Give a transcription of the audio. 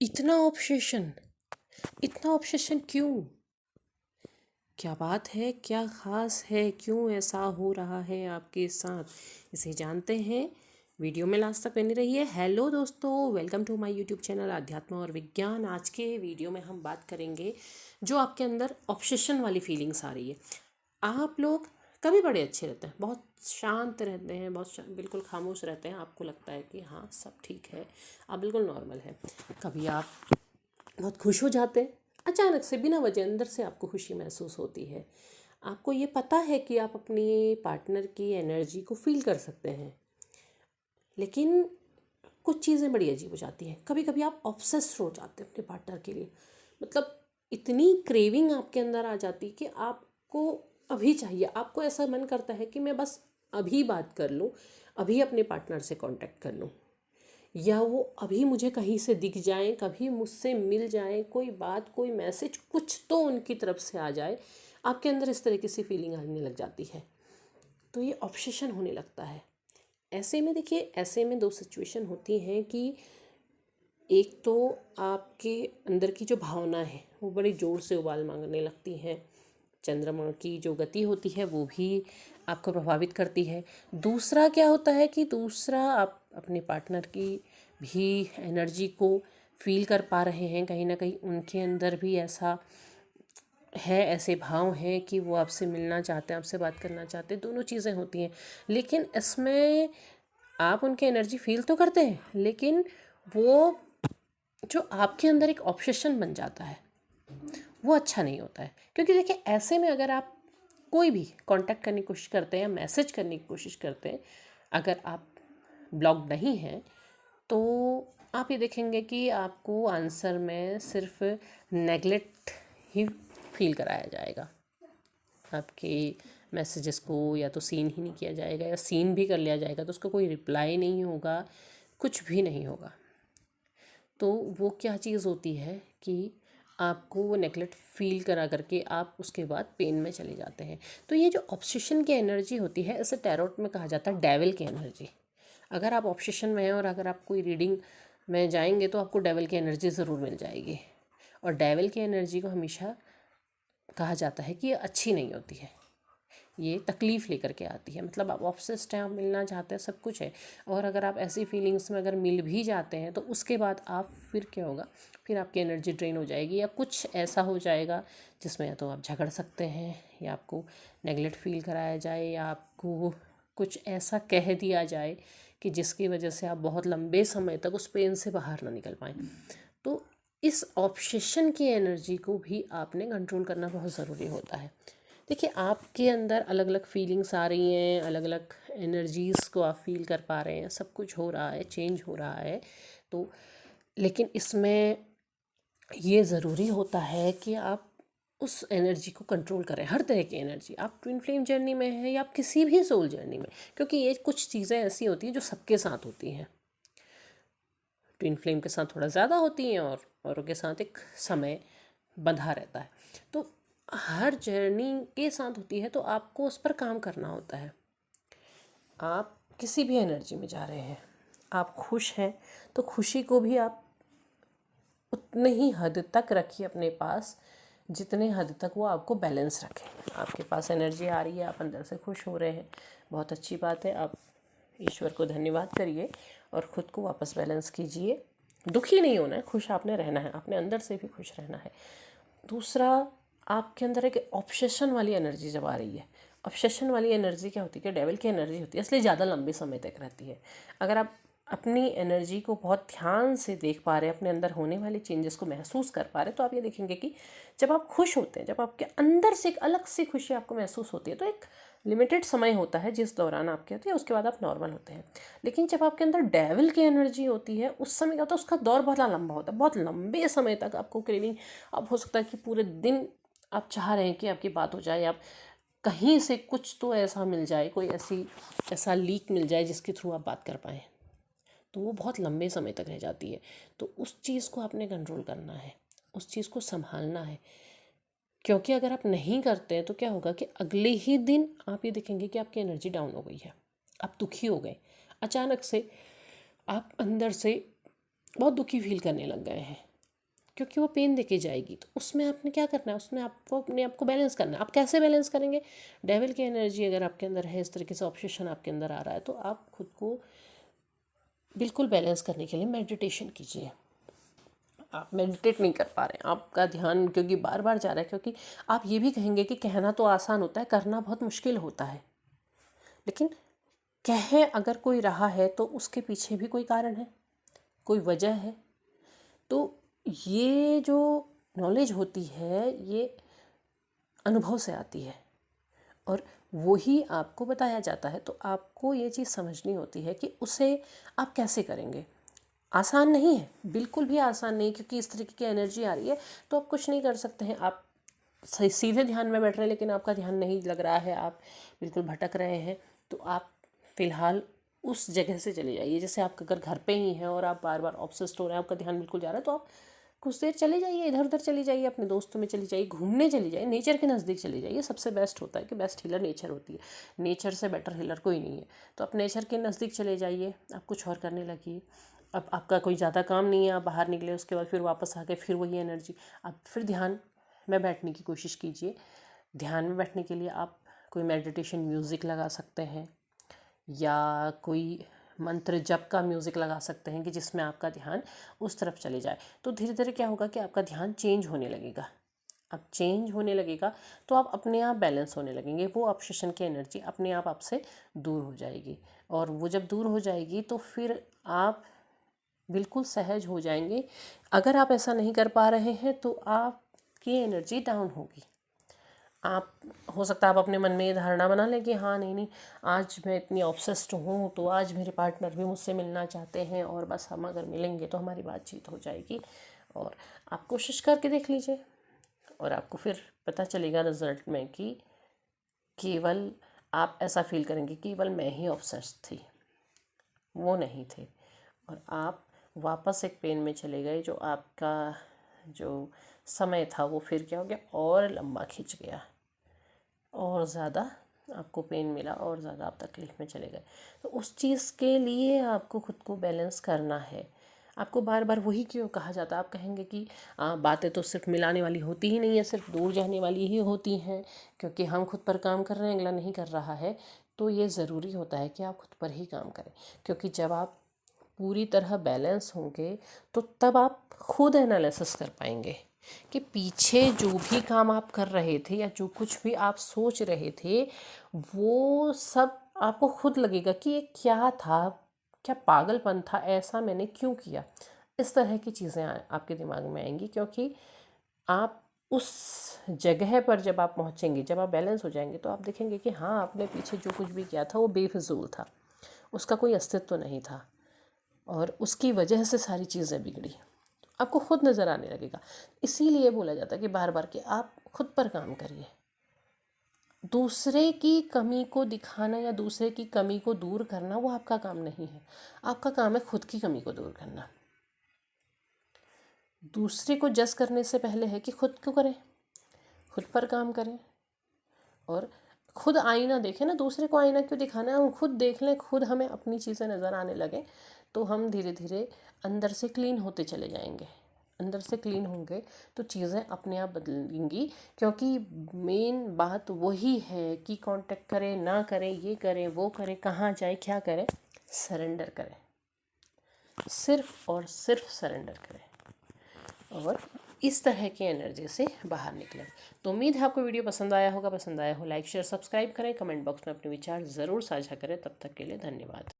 इतना ऑब्सेशन, इतना ऑब्सेशन क्यों? क्या बात है? क्या ख़ास है? क्यों ऐसा हो रहा है आपके साथ? इसे जानते हैं। वीडियो में लास्ट तक बने रहिए। हेलो दोस्तों, welcome to my YouTube channel अध्यात्म और विज्ञान। आज के वीडियो में हम बात करेंगे जो आपके अंदर ऑब्सेशन वाली फीलिंग्स आ रही है। आप लोग कभी बड़े अच्छे रहते हैं, बहुत शांत रहते हैं, बिल्कुल खामोश रहते हैं, आपको लगता है कि हाँ सब ठीक है, आप बिल्कुल नॉर्मल हैं। कभी आप बहुत खुश हो जाते हैं, अचानक से बिना वजह अंदर से आपको खुशी महसूस होती है। आपको ये पता है कि आप अपनी पार्टनर की एनर्जी को फील कर सकते हैं, लेकिन कुछ चीज़ें बड़ी अजीब हो जाती हैं। कभी कभी आप ऑब्सेस्ड हो जाते हैं अपने पार्टनर के लिए, मतलब इतनी क्रेविंग आपके अंदर आ जाती है कि आपको अभी चाहिए। आपको ऐसा मन करता है कि मैं बस अभी बात कर लूँ, अभी अपने पार्टनर से कांटेक्ट कर लूँ, या वो अभी मुझे कहीं से दिख जाएं, कभी मुझसे मिल जाएं, कोई बात, कोई मैसेज, कुछ तो उनकी तरफ से आ जाए। आपके अंदर इस तरह की सी फीलिंग आने लग जाती है, तो ये ऑब्सेशन होने लगता है। ऐसे में देखिए, ऐसे में दो सिचुएशन होती हैं कि एक तो आपके अंदर की जो भावना है वो बड़ी ज़ोर से उबाल मांगने लगती है। चंद्रमा की जो गति होती है वो भी आपको प्रभावित करती है। दूसरा क्या होता है कि दूसरा आप अपने पार्टनर की भी एनर्जी को फील कर पा रहे हैं। कहीं ना कहीं उनके अंदर भी ऐसा है, ऐसे भाव हैं कि वो आपसे मिलना चाहते हैं, आपसे बात करना चाहते हैं। दोनों चीज़ें होती हैं, लेकिन इसमें आप उनकी एनर्जी फील तो करते हैं, लेकिन वो जो आपके अंदर एक ऑब्सेशन बन जाता है वो अच्छा नहीं होता है। क्योंकि देखिए, ऐसे में अगर आप कोई भी कांटेक्ट करने की कोशिश करते हैं या मैसेज करने की कोशिश करते हैं, अगर आप ब्लॉक नहीं हैं, तो आप ये देखेंगे कि आपको आंसर में सिर्फ नेगलेक्ट ही फील कराया जाएगा। आपके मैसेजेस को या तो सीन ही नहीं किया जाएगा, या सीन भी कर लिया जाएगा तो उसका कोई रिप्लाई नहीं होगा, कुछ भी नहीं होगा। तो वो क्या चीज़ होती है कि आपको वो नेगलेक्ट फील करा करके आप उसके बाद पेन में चले जाते हैं। तो ये जो ऑब्सेशन की एनर्जी होती है, इसे टैरोट में कहा जाता है डेविल की एनर्जी। अगर आप ऑब्सेशन में हैं और अगर आप कोई रीडिंग में जाएंगे तो आपको डेविल की एनर्जी ज़रूर मिल जाएगी। और डेविल की एनर्जी को हमेशा कहा जाता है कि ये अच्छी नहीं होती है, ये तकलीफ़ लेकर के आती है। मतलब आप ऑब्सेस्ड हैं, आप मिलना चाहते हैं, सब कुछ है, और अगर आप ऐसी फीलिंग्स में अगर मिल भी जाते हैं तो उसके बाद आप फिर क्या होगा, फिर आपकी एनर्जी ड्रेन हो जाएगी, या कुछ ऐसा हो जाएगा जिसमें या तो आप झगड़ सकते हैं, या आपको नेगलेक्ट फील कराया जाए, या आपको कुछ ऐसा कह दिया जाए कि जिसकी वजह से आप बहुत लंबे समय तक उस पेन से बाहर ना निकल पाएँ। तो इस ऑब्सेशन की एनर्जी को भी आपने कंट्रोल करना बहुत ज़रूरी होता है। देखिए, आपके अंदर अलग अलग फीलिंग्स आ रही हैं, अलग अलग एनर्जीज़ को आप फील कर पा रहे हैं, सब कुछ हो रहा है, चेंज हो रहा है। तो लेकिन इसमें ये ज़रूरी होता है कि आप उस एनर्जी को कंट्रोल करें। हर तरह की एनर्जी, आप ट्विन फ्लेम जर्नी में हैं या आप किसी भी सोल जर्नी में, क्योंकि ये कुछ चीज़ें ऐसी होती हैं जो सबके साथ होती हैं। ट्विन फ्लेम के साथ थोड़ा ज़्यादा होती हैं और औरों के साथ एक समय बंधा रहता है। तो हर जर्नी के साथ होती है, तो आपको उस पर काम करना होता है। आप किसी भी एनर्जी में जा रहे हैं, आप खुश हैं तो खुशी को भी आप उतने ही हद तक रखिए अपने पास, जितने हद तक वो आपको बैलेंस रखें। आपके पास एनर्जी आ रही है, आप अंदर से खुश हो रहे हैं, बहुत अच्छी बात है। आप ईश्वर को धन्यवाद करिए और ख़ुद को वापस बैलेंस कीजिए। दुखी नहीं होना है, खुश आपने रहना है, अपने अंदर से भी खुश रहना है। दूसरा, आपके अंदर एक ऑब्सेशन वाली एनर्जी जब आ रही है, ऑब्सेशन वाली एनर्जी क्या होती है कि डेविल की एनर्जी होती है, इसलिए ज़्यादा लंबे समय तक रहती है। अगर आप अपनी एनर्जी को बहुत ध्यान से देख पा रहे हैं, अपने अंदर होने वाले चेंजेस को महसूस कर पा रहे हैं, तो आप ये देखेंगे कि जब आप खुश होते हैं, जब आपके अंदर से एक अलग सी खुशी आपको महसूस होती है, तो एक लिमिटेड समय होता है जिस दौरान आपके होती है, उसके बाद आप नॉर्मल होते हैं। लेकिन जब आपके अंदर डेविल की एनर्जी होती है, उस समय क्या होता है, उसका दौर बहुत लंबा होता है, बहुत लंबे समय तक आपको क्रेविंग। अब हो सकता है कि पूरे दिन आप चाह रहे हैं कि आपकी बात हो जाए, आप कहीं से कुछ तो ऐसा मिल जाए, कोई ऐसा लीक मिल जाए जिसके थ्रू आप बात कर पाएँ, तो वो बहुत लंबे समय तक रह जाती है। तो उस चीज़ को आपने कंट्रोल करना है, उस चीज़ को संभालना है। क्योंकि अगर आप नहीं करते हैं तो क्या होगा कि अगले ही दिन आप ये देखेंगे कि आपकी एनर्जी डाउन हो गई है, आप दुखी हो गए, अचानक से आप अंदर से बहुत दुखी फील करने लग गए हैं। क्योंकि वो पेन देके जाएगी। तो उसमें आपने क्या करना है, उसमें आपको अपने आप को बैलेंस करना है। आप कैसे बैलेंस करेंगे? डेविल की एनर्जी अगर आपके अंदर है, इस तरीके से ऑब्सेशन आपके अंदर आ रहा है, तो आप खुद को बिल्कुल बैलेंस करने के लिए मेडिटेशन कीजिए। आप मेडिटेट नहीं कर पा रहे हैं, आपका ध्यान क्योंकि बार बार जा रहा है, क्योंकि आप ये भी कहेंगे कि कहना तो आसान होता है, करना बहुत मुश्किल होता है। लेकिन कहे अगर कोई रहा है तो उसके पीछे भी कोई कारण है, कोई वजह है। तो ये जो नॉलेज होती है ये अनुभव से आती है और वही आपको बताया जाता है। तो आपको ये चीज़ समझनी होती है कि उसे आप कैसे करेंगे। आसान नहीं है, बिल्कुल भी आसान नहीं, क्योंकि इस तरीके की एनर्जी आ रही है तो आप कुछ नहीं कर सकते हैं। आप सीधे ध्यान में बैठ रहे हैं लेकिन आपका ध्यान नहीं लग रहा है, आप बिल्कुल भटक रहे हैं, तो आप फ़िलहाल उस जगह से चले जाइए। जैसे आप अगर घर पे ही हैं और आप बार बार ऑब्सेस्ड हो रहे हैं, आपका ध्यान बिल्कुल जा रहा है, तो आप कुछ देर चले जाइए, इधर उधर चली जाइए, अपने दोस्तों में चली जाइए, घूमने चली जाइए, नेचर के नज़दीक चली जाइए। सबसे बेस्ट होता है कि बेस्ट हीलर नेचर होती है, नेचर से बेटर हीलर कोई नहीं है। तो आप नेचर के नज़दीक चले जाइए, आप कुछ और करने लगिए। अब आपका कोई ज़्यादा काम नहीं है, आप बाहर निकले, उसके बाद फिर वापस आ गए, फिर वही एनर्जी, आप फिर ध्यान में बैठने की कोशिश कीजिए। ध्यान में बैठने के लिए आप कोई मेडिटेशन म्यूज़िक लगा सकते हैं या कोई मंत्र जप का म्यूज़िक लगा सकते हैं कि जिसमें आपका ध्यान उस तरफ चले जाए। तो धीरे धीरे क्या होगा कि आपका ध्यान चेंज होने लगेगा। अब चेंज होने लगेगा तो आप अपने आप बैलेंस होने लगेंगे, वो ऑब्सेशन की एनर्जी अपने आप आपसे दूर हो जाएगी। और वो जब दूर हो जाएगी तो फिर आप बिल्कुल सहज हो जाएंगे। अगर आप ऐसा नहीं कर पा रहे हैं तो आपकी एनर्जी डाउन होगी। आप हो सकता है आप अपने मन में ये धारणा बना लें कि हाँ नहीं नहीं, आज मैं इतनी ऑब्सेस्ड हूँ तो आज मेरे पार्टनर भी मुझसे मिलना चाहते हैं और बस हम अगर मिलेंगे तो हमारी बातचीत हो जाएगी। और आप कोशिश करके देख लीजिए और आपको फिर पता चलेगा रिजल्ट में कि केवल आप ऐसा फील करेंगे केवल मैं ही ऑब्सेस्ड थी, वो नहीं थे। और आप वापस एक पेन में चले गए, जो आपका जो समय था वो फिर क्या हो गया, और लंबा खिंच गया, और ज़्यादा आपको पेन मिला और ज़्यादा आप तकलीफ़ में चले गए। तो उस चीज़ के लिए आपको खुद को बैलेंस करना है। आपको बार बार वही क्यों कहा जाता है, आप कहेंगे कि बातें तो सिर्फ मिलाने वाली होती ही नहीं है, सिर्फ दूर जाने वाली ही होती हैं, क्योंकि हम खुद पर काम कर रहे हैं, अगला नहीं कर रहा है। तो ये ज़रूरी होता है कि आप खुद पर ही काम करें, क्योंकि जब आप पूरी तरह बैलेंस होंगे तो तब आप खुद एनालिसिस कर पाएंगे कि पीछे जो भी काम आप कर रहे थे या जो कुछ भी आप सोच रहे थे वो सब आपको खुद लगेगा कि ये क्या था, क्या पागलपन था, ऐसा मैंने क्यों किया। इस तरह की चीज़ें आपके दिमाग में आएंगी, क्योंकि आप उस जगह पर जब आप पहुँचेंगे, जब आप बैलेंस हो जाएंगे, तो आप देखेंगे कि हाँ, आपने पीछे जो कुछ भी किया था वो बेफिजूल था, उसका कोई अस्तित्व नहीं था और उसकी वजह से सारी चीज़ें बिगड़ी। आपको खुद नज़र आने लगेगा। इसीलिए बोला जाता है कि बार बार कि आप खुद पर काम करिए। दूसरे की कमी को दिखाना या दूसरे की कमी को दूर करना वो आपका काम नहीं है। आपका काम है खुद की कमी को दूर करना। दूसरे को जज करने से पहले है कि खुद को करें, खुद पर काम करें और खुद आईना देखें ना। दूसरे को आईना क्यों दिखाना है, हम खुद देख लें, खुद हमें अपनी चीज़ें नज़र आने लगें तो हम धीरे धीरे अंदर से क्लीन होते चले जाएंगे। अंदर से क्लीन होंगे तो चीज़ें अपने आप बदलेंगी, क्योंकि मेन बात वही है कि कांटेक्ट करें ना करें, ये करें वो करें, कहाँ जाए क्या करें, सरेंडर करें, सिर्फ और सिर्फ सरेंडर करें और इस तरह की एनर्जी से बाहर निकलें। तो उम्मीद है आपको वीडियो पसंद आया होगा। पसंद आया हो लाइक शेयर सब्सक्राइब करें, कमेंट बॉक्स में अपने विचार ज़रूर साझा करें। तब तक के लिए धन्यवाद।